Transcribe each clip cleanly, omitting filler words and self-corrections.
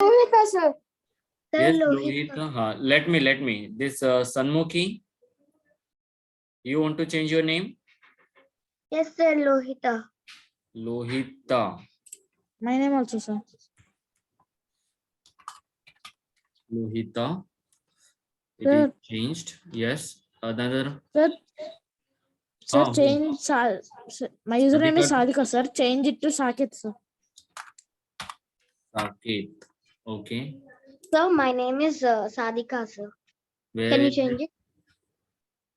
Lohita, sir. Yes, Lohita. Let me. This Sanmukhi, you want to change your name? Yes, sir, Lohita. Lohita. My name also, sir. Lohita. It Sir. is changed. Yes. Another. Sir, sir, Who? change. My username is Sadika. Sadika, sir. Change it to Saket, sir. Saket. Okay. So my name is Sadika, sir. Where Can you is change it?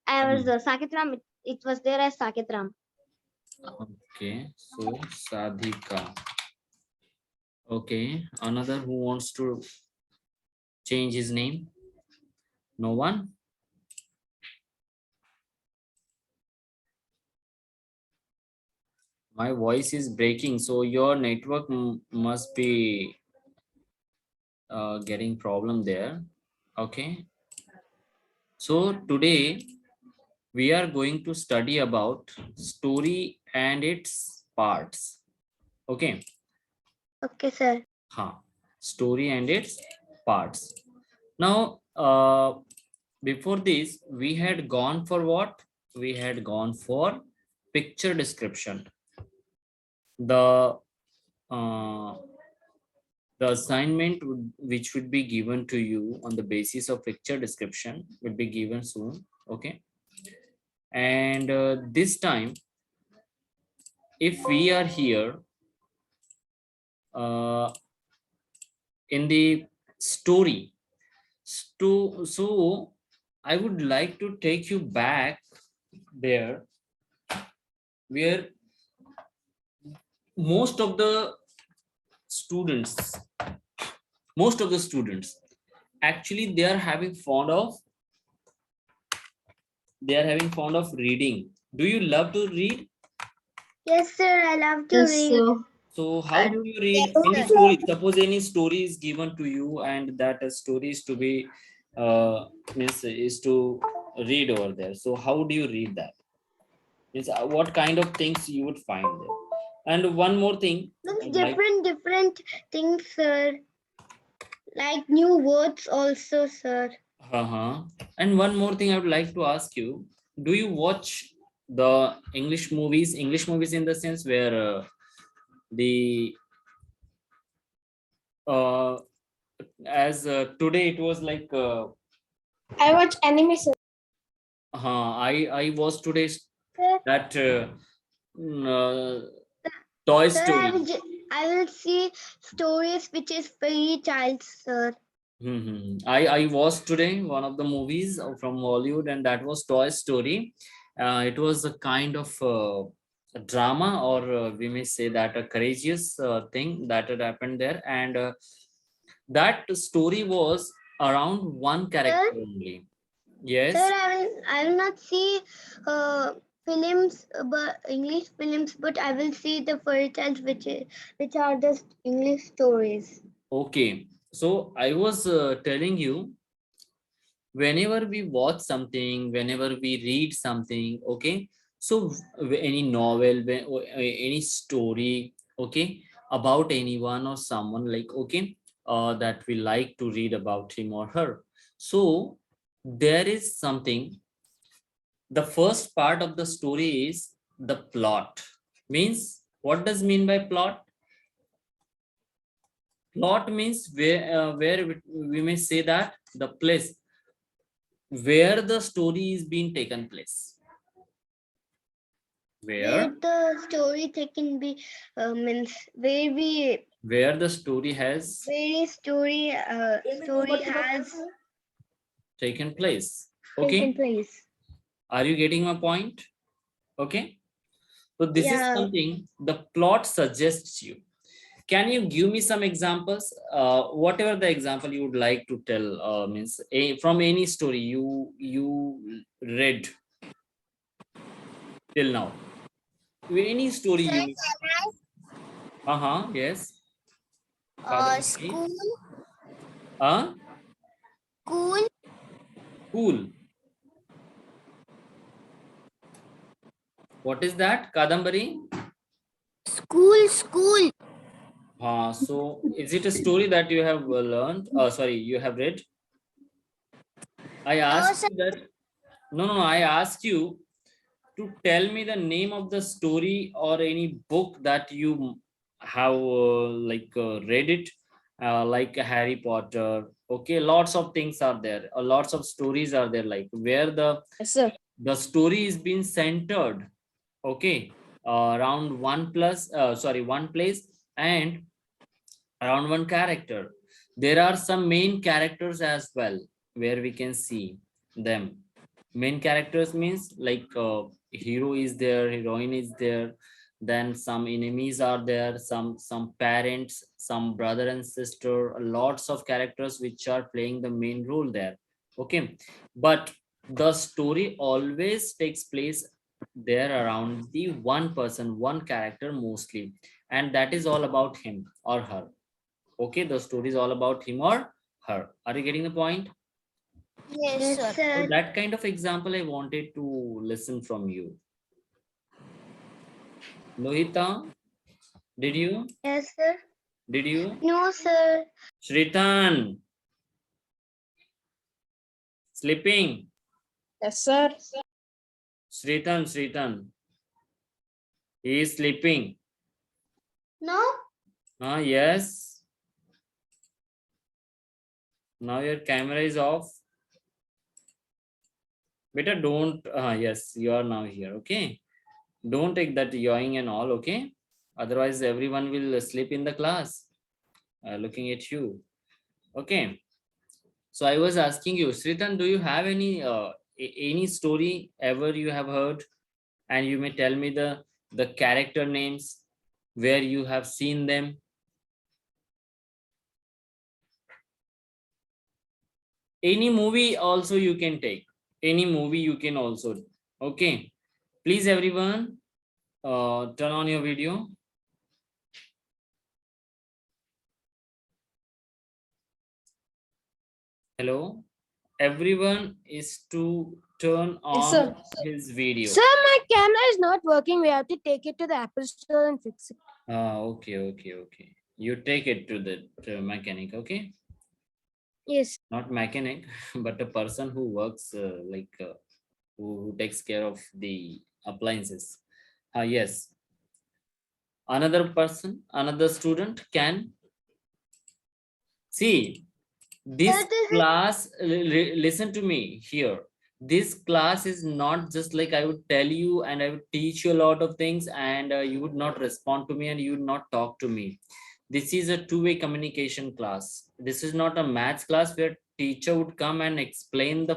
I was it? Sakitram. It was there as Sakitram. Okay. So Sadhika. Okay. Another who wants to change his name? No one? My voice is breaking, so your network must be getting problem there. Okay. So today we are going to study about story and its parts. Okay. Okay, sir. Story and its parts. Now, before this, we had gone for what? We had gone for picture description. The assignment which would be given to you on the basis of picture description will be given soon. Okay. And this time, if we are here in the story, so I would like to take you back there where most of the students actually they are having fond of reading. Do you love to read? Yes, sir. I love to read. So how do you read any story? Suppose any story is given to you and that story is to be is to read over there. So how do you read that? Means what kind of things you would find there? And one more thing. Different things, sir. Like new words also, sir. And one more thing I would like to ask you: do you watch the English movies? English movies in the sense where the as today it was like I watch anime, sir. I was today Sir, that Toy Story. I will see stories which is very child, sir. I was today one of the movies from Hollywood, and that was Toy Story. It was a kind of a drama, or we may say that a courageous thing that had happened there, and that story was around one character only. Yes. Sir, I will not see films, but English films, but I will see the fairy tales which are just English stories. Okay. So I was telling you, whenever we watch something, whenever we read something, okay, so any novel, or any story, okay, about anyone or someone, like, okay, that we like to read about him or her. So there is something, the first part of the story is the plot. Means, what does mean by plot? Plot means where we may say that the place where the story is being taken place. Where the story taken be means where the story has story has taken place. Okay. taken place. Are you getting my point? Okay. So this is something the plot suggests you. Can you give me some examples? Whatever the example you would like to tell, means from any story you read till now. Any story you. Yes. School. Cool. Cool. What is that, Kadambari? School. So is it a story that you have learned? Sorry, you have read? I asked you that. No. I asked you to tell me the name of the story or any book that you have read it, like Harry Potter. Okay, lots of things are there. Lots of stories are there, like where Yes, sir. the story is being centered. Okay, around one place and around one character. There are some main characters as well where we can see them. Main characters means like hero is there, heroine is there, then some enemies are there, some parents, some brother and sister, lots of characters which are playing the main role there. Okay, but the story always takes place there around the one person, one character mostly, and that is all about him or her. Okay, the story is all about him or her. Are you getting the point? Yes, Yes, yes sir. So sir. that kind of example I wanted to listen from you. Lohita, did you? Yes, sir. Did you? No, sir. Shritan, sleeping. Yes, sir. Shritan, he is sleeping. No. Yes. Now your camera is off. Better don't. Yes, you are now here. Okay. Don't take that yawing and all. Okay. Otherwise, everyone will sleep in the class, looking at you. Okay. So I was asking you, Sritan, do you have any story ever you have heard, and you may tell me the character names where you have seen them. Any movie also you can take. Any movie you can also. Okay. Please everyone, turn on your video. Hello. Everyone is to turn Yes, sir. on his video. Sir, my camera is not working. We have to take it to the Apple Store and fix it. Okay. You take it to the mechanic, okay? Yes. Not mechanic, but a person who works who takes care of the appliances. Yes, another person, another student can see this That is class. Listen to me here. This class is not just like I would tell you and I would teach you a lot of things, and you would not respond to me and you would not talk to me. This is a two-way communication class. This is not a maths class where teacher would come and explain the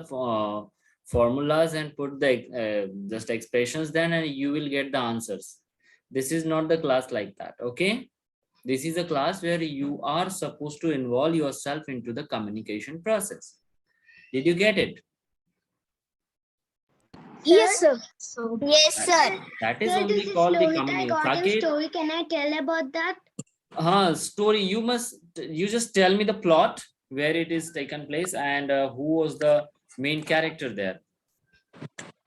formulas and put the just expressions then and you will get the answers. This is not the class like that. Okay, this is a class where you are supposed to involve yourself into the communication process. Did you get it? Yes, sir. yes, sir. That is Sir, only this is called the Lohita. I got a Saket. story. Can I tell about that? Story. You just tell me the plot where it is taken place and who was the main character there.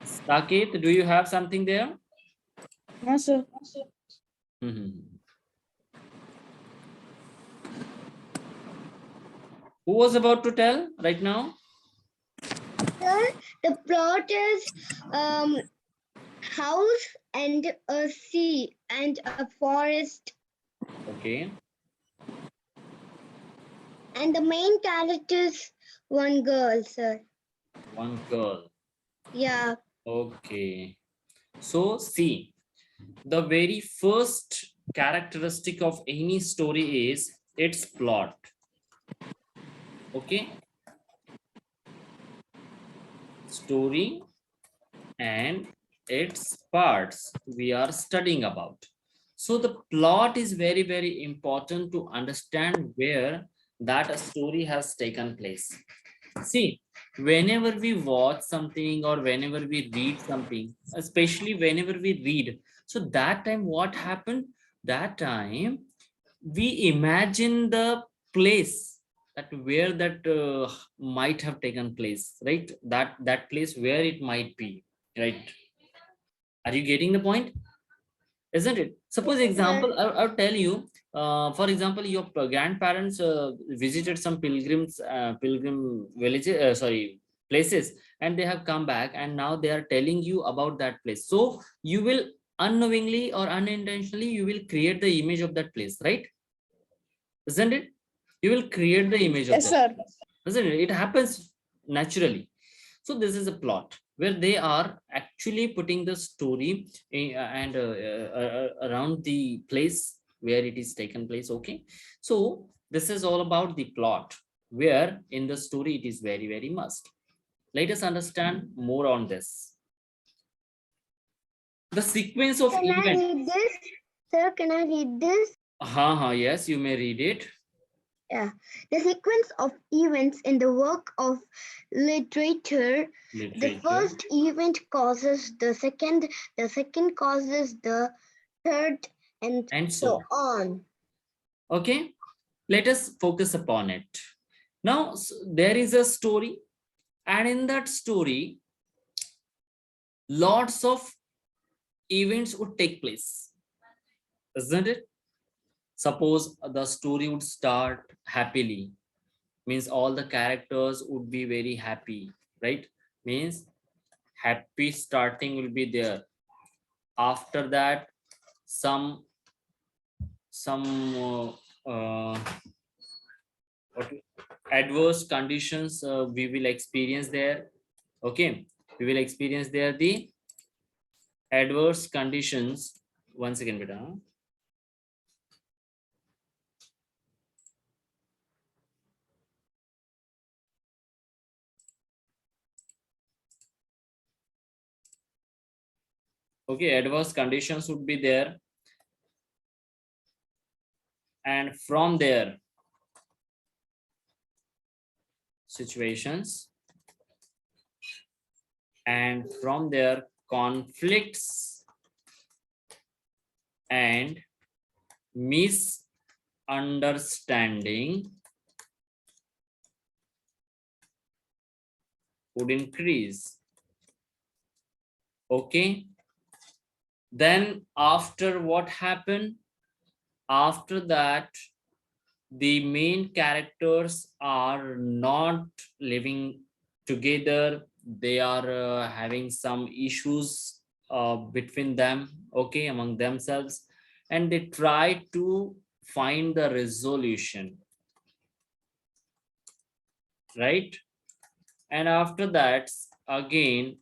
Saket, do you have something there? No, sir. Mhm. Who was about to tell right now? Sir, the plot is house and a sea and a forest, Okay, and the main character is one girl, sir. one girl. Yeah. Okay, so see, the very first characteristic of any story is its plot. Okay, story and its parts we are studying about. So the plot is very important to understand where that story has taken place. See, whenever we watch something or whenever we read something, especially whenever we read, so that time what happened? That time we imagine the place that where that might have taken place, right? That place where it might be, right? Are you getting the point? isn't it? Suppose example, I'll tell you, for example, your grandparents visited some pilgrim villages, sorry, places, and they have come back, and now they are telling you about that place. So you will unknowingly or unintentionally, you will create the image of that place, right? Isn't it? You will create the image of Yes, that, sir. isn't it? It happens naturally. So this is a plot where they are actually putting the story and around the place where it is taken place. Okay, so this is all about the plot, where in the story it is very, very must. Let us understand more on this. The sequence of Can I events. read this? Sir, can I read this? Yes, you may read it. Yeah. The sequence of events in the work of literature. The first event causes the second causes the third, and so on. Okay, let us focus upon it. Now, there is a story, and in that story, lots of events would take place, isn't it? Suppose the story would start happily, means all the characters would be very happy, right? Means happy starting will be there. After that, some uh, what adverse conditions we will experience there. Okay, we will experience there the adverse conditions. Once again, beta. Okay, adverse conditions would be there, and from there situations, and from there conflicts and misunderstanding would increase. Okay, then after what happened, after that the main characters are not living together, they are having some issues between them, okay, among themselves, and they try to find the resolution, right? And after that, again,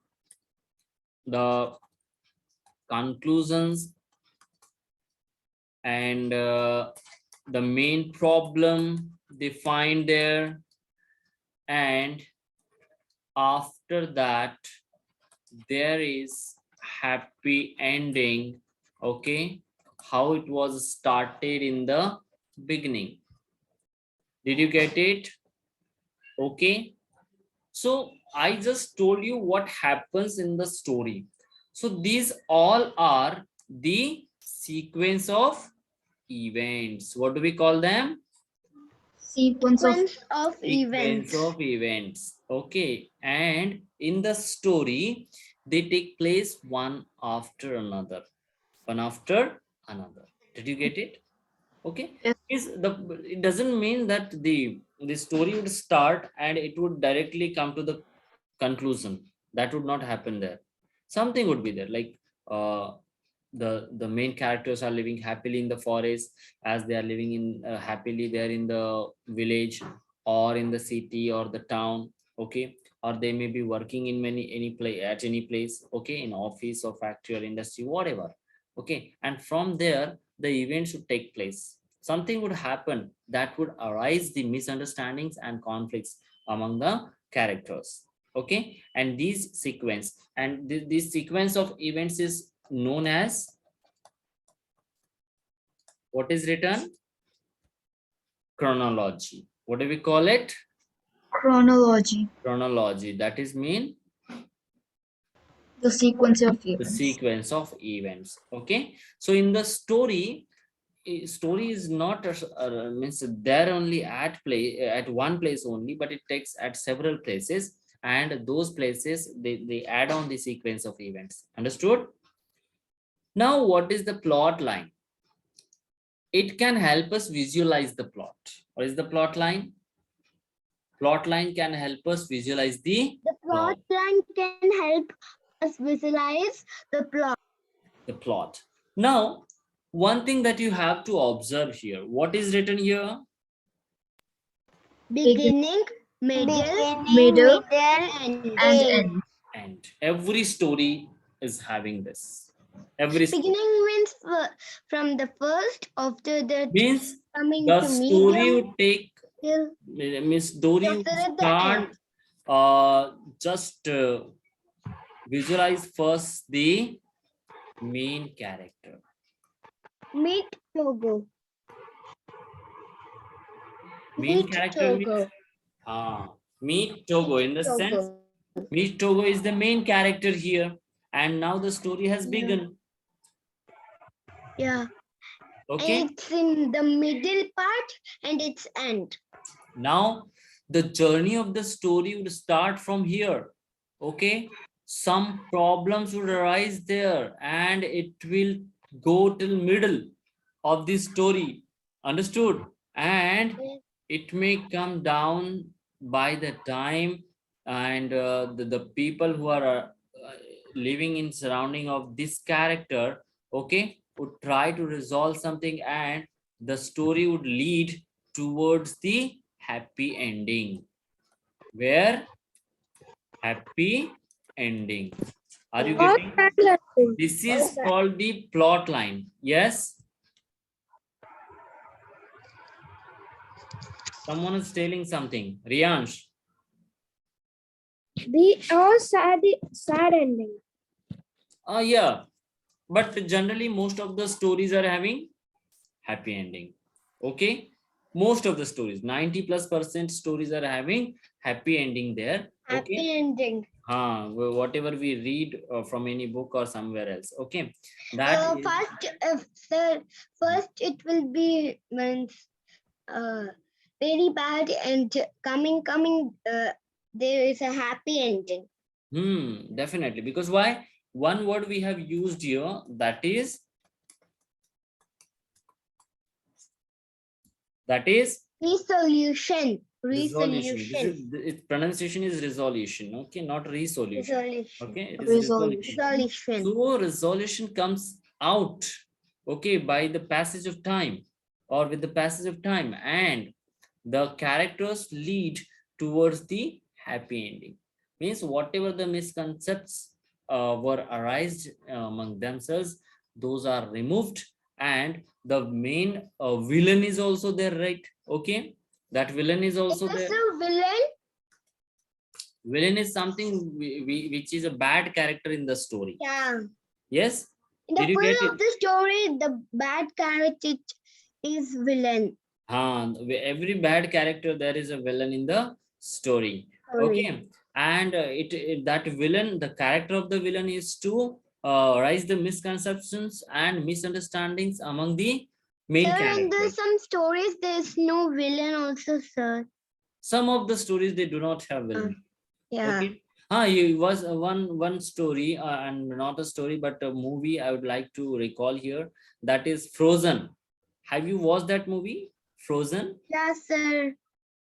the conclusions and the main problem they find there, and after that there is happy ending. Okay, how it was started in the beginning. Did you get it? Okay, so I just told you what happens in the story. So these all are the sequence of events. What do we call them? Sequence of Events. Sequence of events. Okay, and in the story they take place one after another, one after another. Did you get it? Okay, Yes. it doesn't mean that the story would start and it would directly come to the conclusion. That would not happen there. Something would be there, like uh, the main characters are living happily in the forest, as they are living in happily there in the village or in the city or the town. Okay, or they may be working in any place, at any place, okay, in office or factory or industry, whatever. Okay, and from there the event should take place. Something would happen that would arise the misunderstandings and conflicts among the characters. Okay, and this sequence of events is known as, what is written? Chronology. What do we call it? chronology, Chronology. That is mean the sequence of the events. sequence of events. Okay, so in the story, story is not means there only at play at one place only, but it takes at several places, and those places they add on the sequence of events. Understood? Now, what is the plot line? It can help us visualize the plot. What is the plot line? Plot line can help us visualize the plot line can help us visualize the plot. The plot. Now, one thing that you have to observe here, what is written here? Beginning, middle, Middle and and end. And every story is having this. Every story. Beginning means from the first, after that Means coming the to story medium would take, till means story would after the start, end. just visualize first the main character. Meet Togo. Main character means meet Togo, in the sense meet Togo is the main character here, and now the story has begun. Yeah. Okay. And it's in the middle part and its end. Now the journey of the story would start from here. Okay, some problems would arise there, and it will go till middle of the story. Understood? And it may come down by the time, and the people who are living in surrounding of this character, okay, would try to resolve something, and the story would lead towards the happy ending. Where happy ending. Are you getting? This is called the plot line. Yes. Someone is telling something. Riyansh. The sad ending. Yeah. But generally, most of the stories are having happy ending. Okay. Most of the stories, 90+% stories are having happy ending there. Okay. Happy ending. Whatever we read from any book or somewhere else. Okay. That first it will be means very bad, and coming there is a happy ending. Definitely. Because why? One word we have used here, that is resolution. Its pronunciation is resolution. Okay, not resolution. Okay, it is Resolution. So resolution comes out, okay, by the passage of time, or with the passage of time, and the characters lead towards the happy ending. Means whatever the misconceptions were arised among themselves, those are removed, and the main villain is also there, right? Okay, that villain is also there. Villain is something which is a bad character in the story. Yeah. Yes. In the full of the story, the bad character is villain. Every bad character, there is a villain in the story. Okay, and that villain, the character of the villain is to rise the misconceptions and misunderstandings among the main characters. In some stories, there's no villain also, sir. Some of the stories, they do not have villain. Yeah. Okay. It was one story, and not a story, but a movie I would like to recall here. That is Frozen. Have you watched that movie, Frozen? Yes, sir.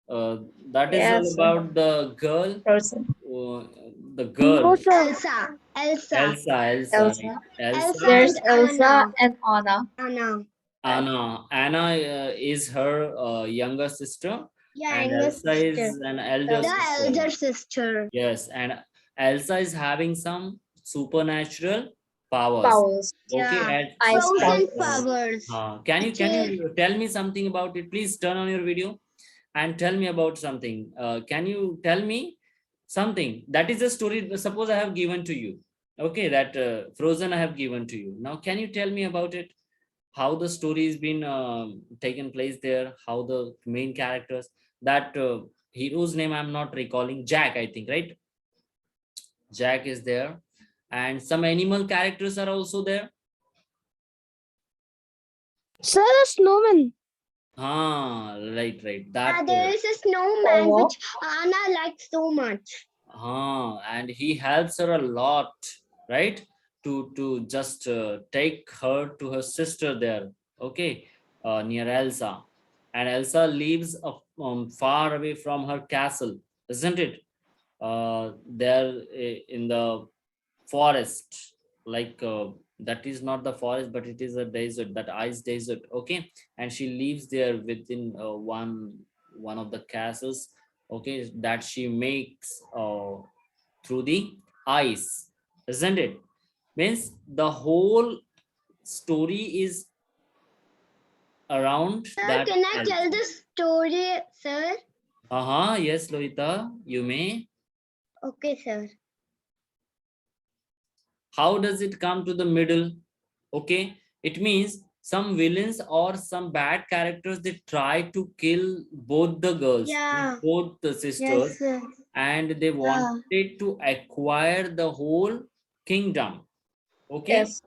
That is all about the girl. The girl. Elsa. There's Elsa and Anna. Anna is her younger sister. Yeah, and younger Elsa is an elder sister. Yes, and Elsa is having some supernatural powers. Okay, Frozen powers. Can you tell me something about it? Please turn on your video and tell me about something. Can you tell me something? That is a story. Suppose I have given to you. Okay, that Frozen I have given to you. Now, can you tell me about it? How the story has been taken place there? How the main characters? That hero's name I'm not recalling. Jack, I think, right? Jack is there, and some animal characters are also there. Sir, the snowman. Right. That there is a snowman which Anna likes so much. And he helps her a lot, right? to just take her to her sister there, okay, near Elsa. And Elsa lives far away from her castle, isn't it? There in the forest, like that is not the forest, but it is a desert, that ice desert, okay. And she lives there within one of the castles, okay, that she makes through the ice, isn't it? Means the whole story is around Sir, that can I tell Elsa. the story, sir? Yes, Lohita, you may. Okay, sir. How does it come to the middle? Okay, it means some villains or some bad characters, they try to kill both the girls, Yeah. both the Yes, sisters, sir. and they wanted to acquire the whole kingdom, okay, Yes.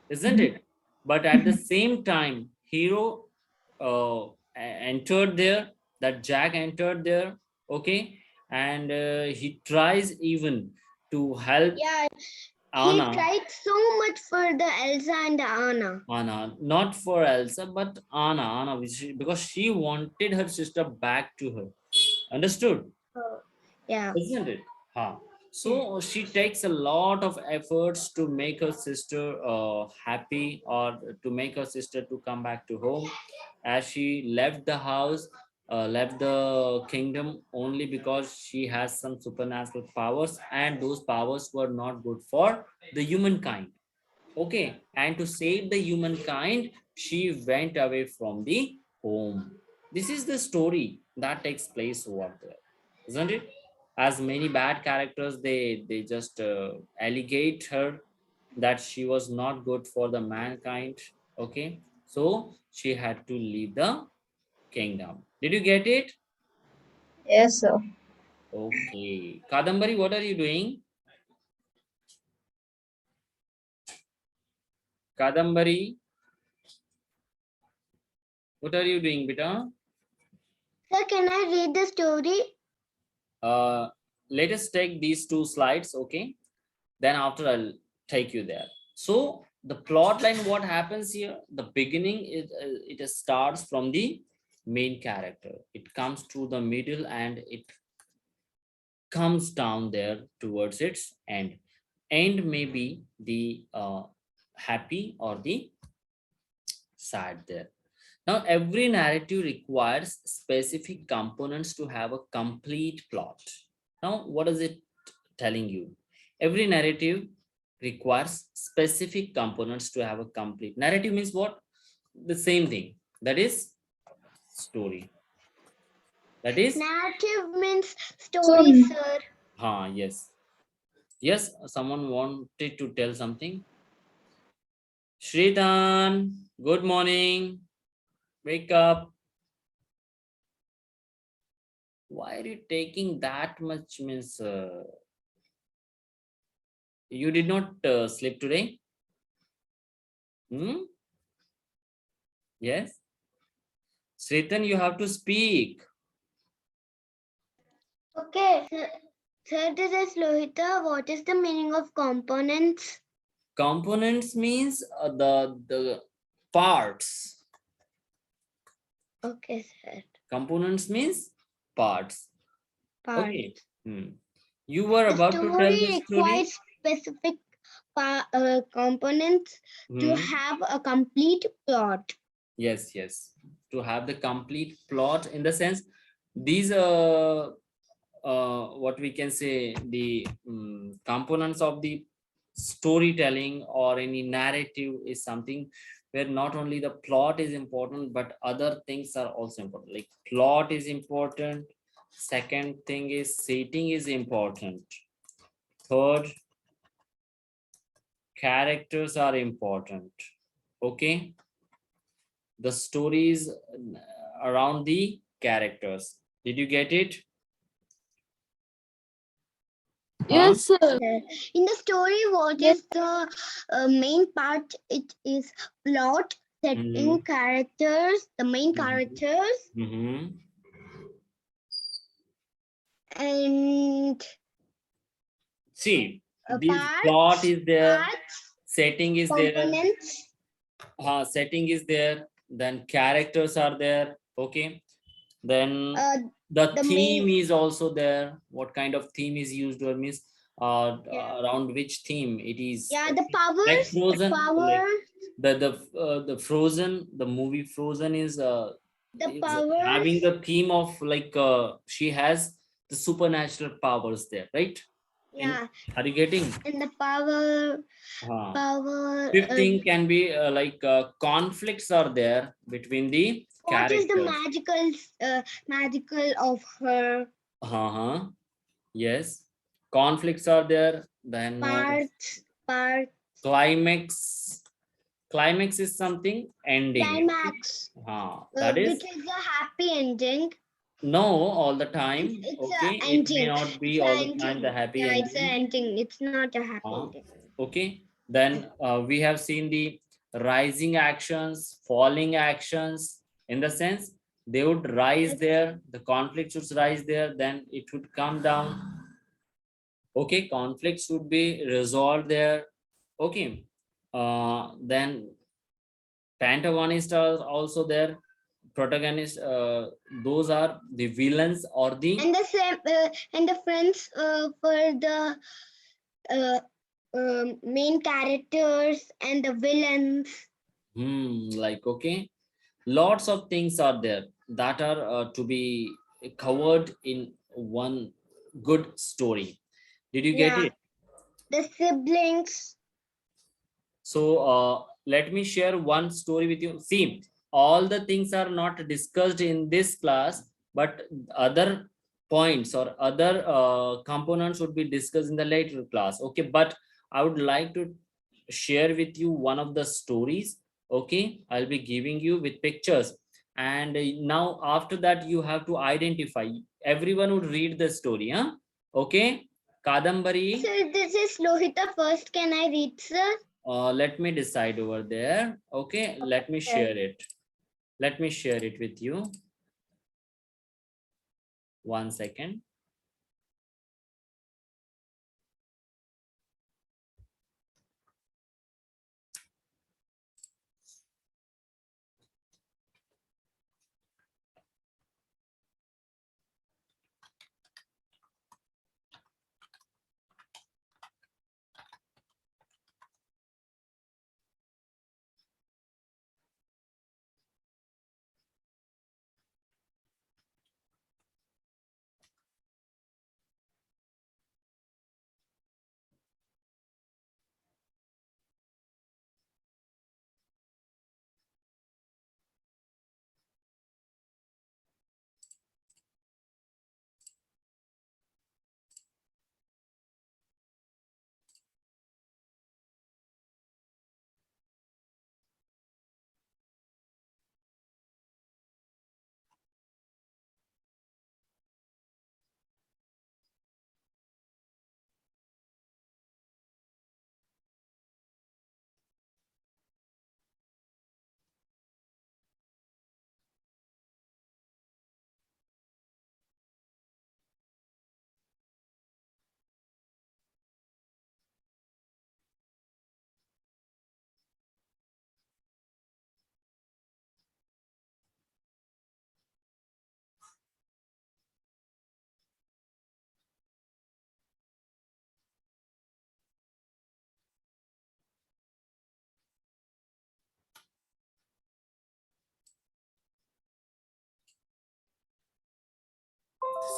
isn't it? But at the same time, hero entered there, that Jack entered there, okay, and he tries even to help Yeah, he Anna. tried so much for the Elsa and Anna. Anna, not for Elsa, but Anna, because she wanted her sister back to her. Understood? Yeah. Isn't it? Huh. Yes. So she takes a lot of efforts to make her sister happy, or to make her sister to come back to home. As she left the house, left the kingdom, only because she has some supernatural powers, and those powers were not good for the humankind. Okay, and to save the humankind, she went away from the home. This is the story that takes place over there, isn't it? As many bad characters, they just allegate her that she was not good for the mankind. Okay, so she had to leave the kingdom. Did you get it? Yes, sir. Okay, Kadambari, what are you doing? Kadambari, what are you doing, beta? Sir, can I read the story? uh, let us take these two slides, okay, then after I'll take you there. So the plot line, what happens here, the beginning is it starts from the main character, it comes to the middle, and it comes down there towards its end may be the happy or the sad there. Now, every narrative requires specific components to have a complete plot. Now, what is it telling you? Every narrative requires specific components to have a complete narrative. Means what? The same thing. That is story. That is, Narrative means So, story, sir. yes. Yes, someone wanted to tell something. Shritan, good morning. Wake up. Why are you taking that much? Means you did not sleep today? Hmm? Yes. Shritan, you have to speak. Okay. Sir, this is Lohita. What is the meaning of components? Components means the parts. Okay, sir. Components means parts. Part. Okay. You were The about to tell the story story. requires specific components to Hmm. have a complete plot. Yes, yes. To have the complete plot, in the sense, these what we can say, the components of the storytelling or any narrative is something where not only the plot is important, but other things are also important. Like plot is important, second thing is setting is important, third, characters are important, okay, the stories around the characters. Did you get it? Huh? Yes, sir. In the story, what yes, is the main part? It is plot, setting, Mhm. characters, the main Mhm. characters, Mhm. and See, this plot parts. is there, Parts. setting is there. Components. Setting is there, then characters are there. Okay, then the the theme main. is also there. What kind of theme is used, or means Yeah. around which theme it is. Yeah, Okay. the Like powers. Frozen, like Power. the Frozen, the movie Frozen The is having powers. the theme of like she has the supernatural powers there, right? In, Yeah, are you getting? and the power. uh, Power. Fifth thing can be like conflicts are there between the What is the characters. magical of her Uh-huh. Yes. Conflicts are there. Then parts? climax. Climax is something ending. Climax, That is which is a happy ending. no all the time. It's Okay. a It may ending. not It's be a all the time the ending. happy Yeah, it's a ending. ending. It's not a happy Uh, ending. okay. Then we have seen the rising actions, falling actions, in the sense they would rise Yes. there, the conflict should rise there, then it would come down. Okay, conflicts would be resolved there. Okay. Then antagonists are also there. Protagonists, those are the villains or the And the same and the friends for the uh, main characters and the villains. like okay. Lots of things are there that are to be covered in one good story. Did you get Yeah, it? the siblings. So let me share one story with you. See, all the things are not discussed in this class, but other points or other components would be discussed in the later class. Okay, but I would like to share with you one of the stories. Okay, I'll be giving you with pictures, and now after that you have to identify. Everyone would read the story, huh? Okay, Kadambari. So this is Lohita first. Can I read, sir? Let me decide over there. Okay, let me share it. Let me share it with you. 1 second.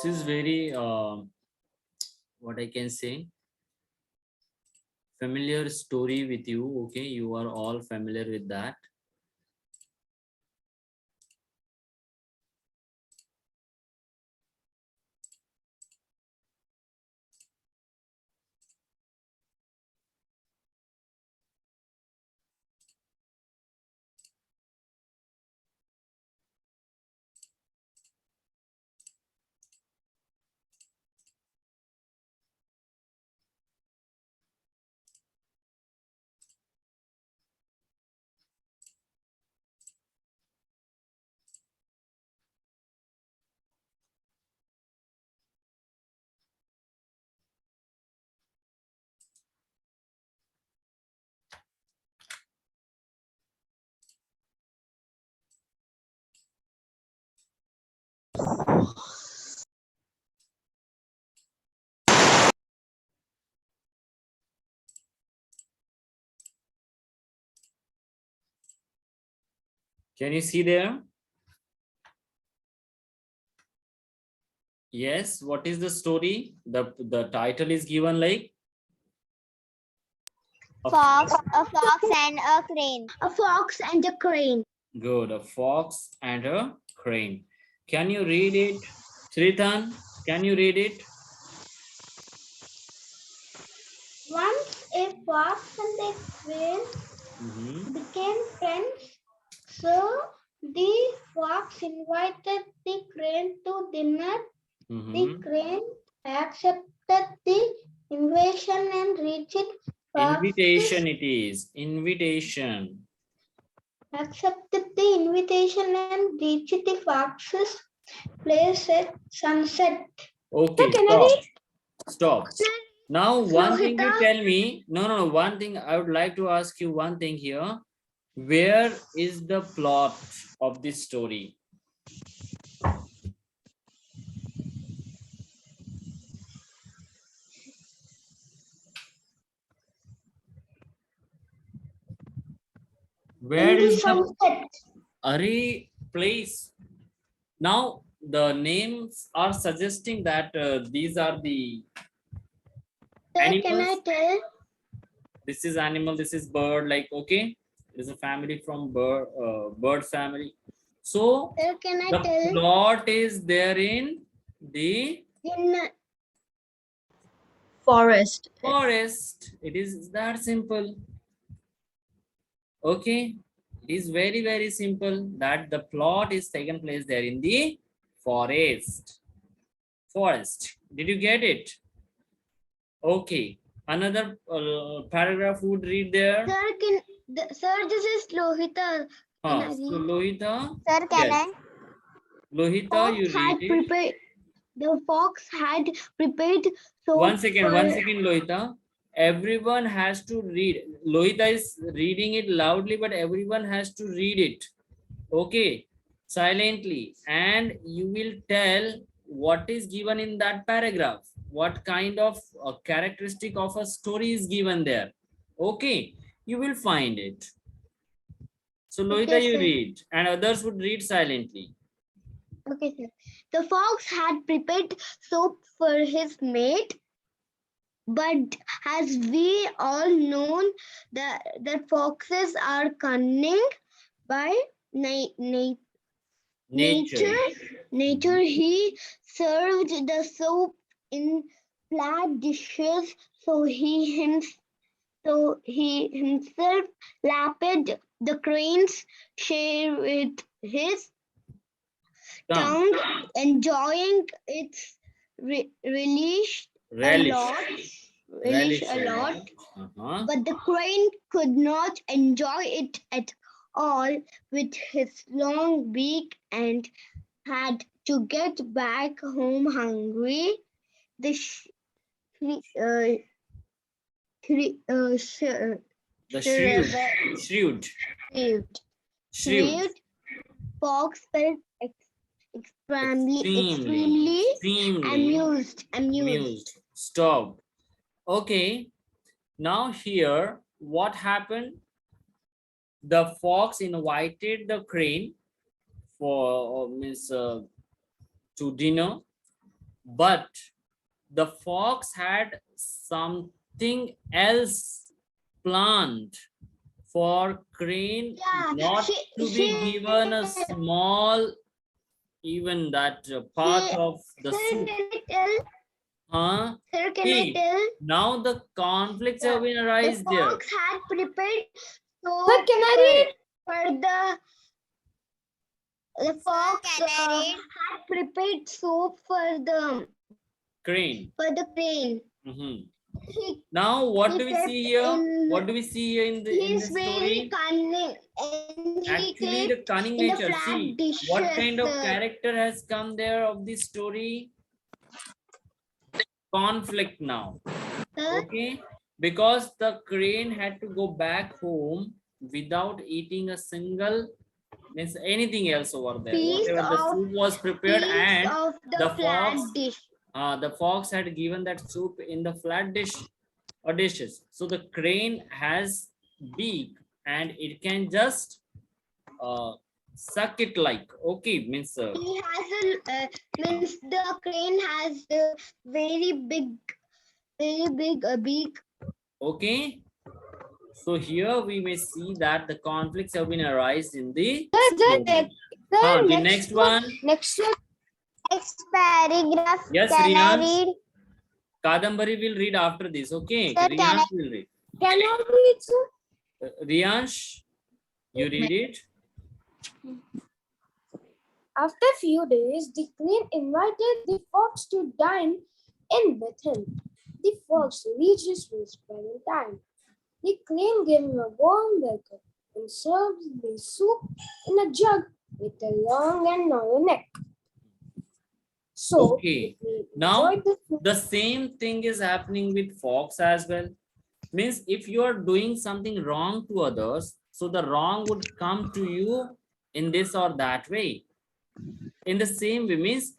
This is very what I can say, familiar story with you. Okay, you are all familiar with that. Can you see there? Yes, what is the story? The title is given like A fox and a crane. A fox and a crane. good, a fox and a crane. Can you read it? Sritan, can you read it? Once a fox and a crane became friends, so the fox invited the crane to dinner. The crane accepted the invitation and reached Invitation it is. Invitation. accepted the invitation and reached the fox's place at sunset. Okay, stop. Now, one thing you tell me, no, one thing I would like to ask you one thing here. Where is the plot of this story? Where is the sunset? Array place? Now, the names are suggesting that these are the Sir, animals. can I tell? This is animal, this is bird, like, okay, there's a family from bird family. So Sir, can I the tell? plot is there in the Forest. forest. It is that simple. Okay, it is very, very simple that the plot is taken place there in the forest. Forest. Did you get it? Okay. Another paragraph would read there. Sir, this is Lohita. So Lohita. Sir, can I? Lohita, you read it. The fox had prepared so. One second, Lohita. Everyone has to read. Lohita is reading it loudly, but everyone has to read it. Okay, silently, and you will tell what is given in that paragraph. What kind of characteristic of a story is given there. Okay, you will find it. So Lohita, Okay, you sir. read, and others would read silently. Okay, sir. The fox had prepared soup for his mate, but as we all know, that foxes are cunning by nature. He served the soup in flat dishes, so he himself lapped the crane's share with his tongue, enjoying its relish a lot. But the crane could not enjoy it at all with his long beak and had to get back home hungry. The shrewd fox felt extremely amused. Stop. Okay. Now here, what happened? The fox invited the crane for to dinner, but the fox had something else planned for crane not to be given a small, even that part of the soup. Sir, can I tell? Now the conflicts have been arised the there. fox had prepared soup Sir, can I read? for the fox had prepared soup for the Crane. He, Now what he do we kept see here? in- What do we see here in the he's story? very cunning. And he Actually, the kept cunning in the nature. flat See, dishes, what kind of the- character has come there of this story? Conflict now. Okay, because the crane had to go back home without eating a single means anything else over there. Whatever the soup was prepared, and of the flat fox dish. the fox had given that soup in the flat dish or dishes. So the crane has beak and it can just Suck it like. Okay, means He has a means the crane has a very big beak. okay. So here we may see that the conflicts have been arised in the Sir, story. The next one. next one. Next paragraph. Yes, Can I Riyansh. read? Kadambari will read after this. Okay, Sir, can Riyansh will read. Can I read, sir? Riyansh, you read it. After a few days, the crane invited the fox to dine in with him. The fox reached his feast in time. The crane gave him a warm welcome and served the soup in a jug with a long and narrow neck. So, Okay. the crane Now, enjoyed the soup. the same thing is happening with fox as well. Means if you are doing something wrong to others, so the wrong would come to you in this or that way. In the same way, means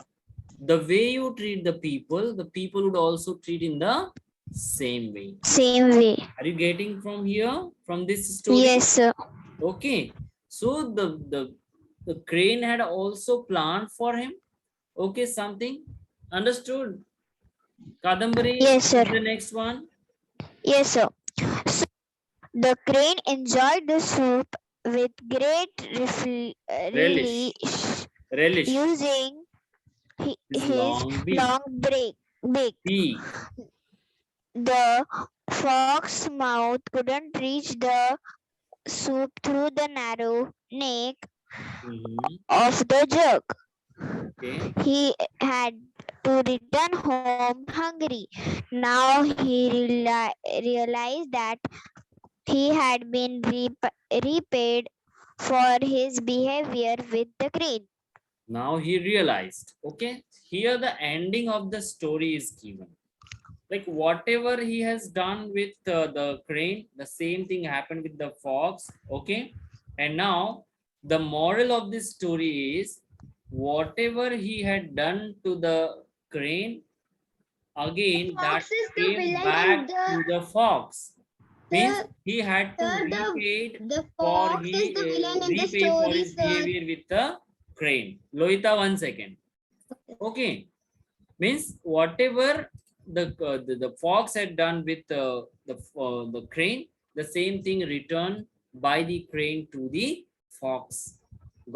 the way you treat the people would also treat in the same way. Same way. Are you getting from here, from this story? Yes, sir. Okay. So the crane had also planned for him. Okay, something. Understood? Kadambari, Yes, sir. the next one. Yes, sir. So, the crane enjoyed the soup with great relish, Relish. using His his long beak. long beak. Beak. The fox's mouth couldn't reach the soup through the narrow neck Mhm. of the jug. Okay. He had to return home hungry. Now he realized that he had been repaid for his behavior with the crane. Now he realized. Okay. Here the ending of the story is given. Like whatever he has done with the crane, the same thing happened with the fox. Okay. And now the moral of this story is whatever he had done to the crane, again that Fox is the came villain back and to the fox. Means the he had to sir, repay the for fox is the villain in the repay for story, his sir. behavior with the crane. Loita, 1 second. Okay. Means whatever the fox had done with the crane, the same thing returned by the crane to the fox.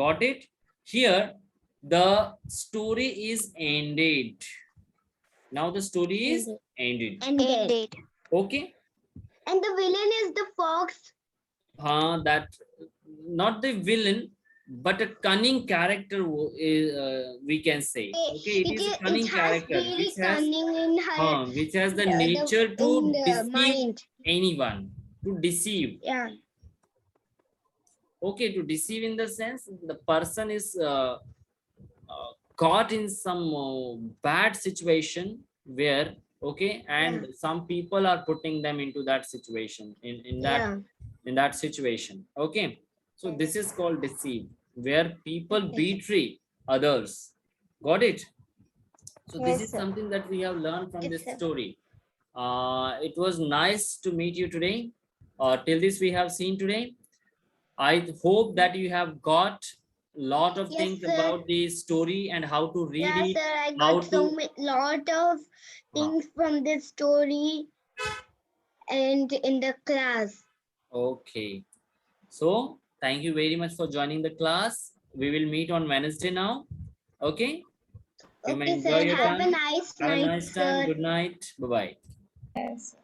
Got it? Here the story is ended. Now the story is ended. Indeed. Okay. And the villain is the fox. That not the villain, but a cunning character we can say. Okay, it is a cunning It has character very cunning in her which has the the- nature to in the deceive mind. anyone, to deceive. Yeah. Okay, to deceive in the sense the person is caught in some bad situation where, okay, and some people are putting them into that situation, in that situation. Okay, so this is called deceive, where people betray others. Got it? So this is something that we have learned from this story. It was nice to meet you today. Till this we have seen today. I hope that you have got lot of things about the story and how to read Yeah, it. sir, I how got lot of things from this story and in the class. Okay. So thank you very much for joining the class. We will meet on Wednesday now. Okay. You may Okay, enjoy sir. your Have a time. nice Have a night, nice time. sir. Good night. Bye-bye. Yes.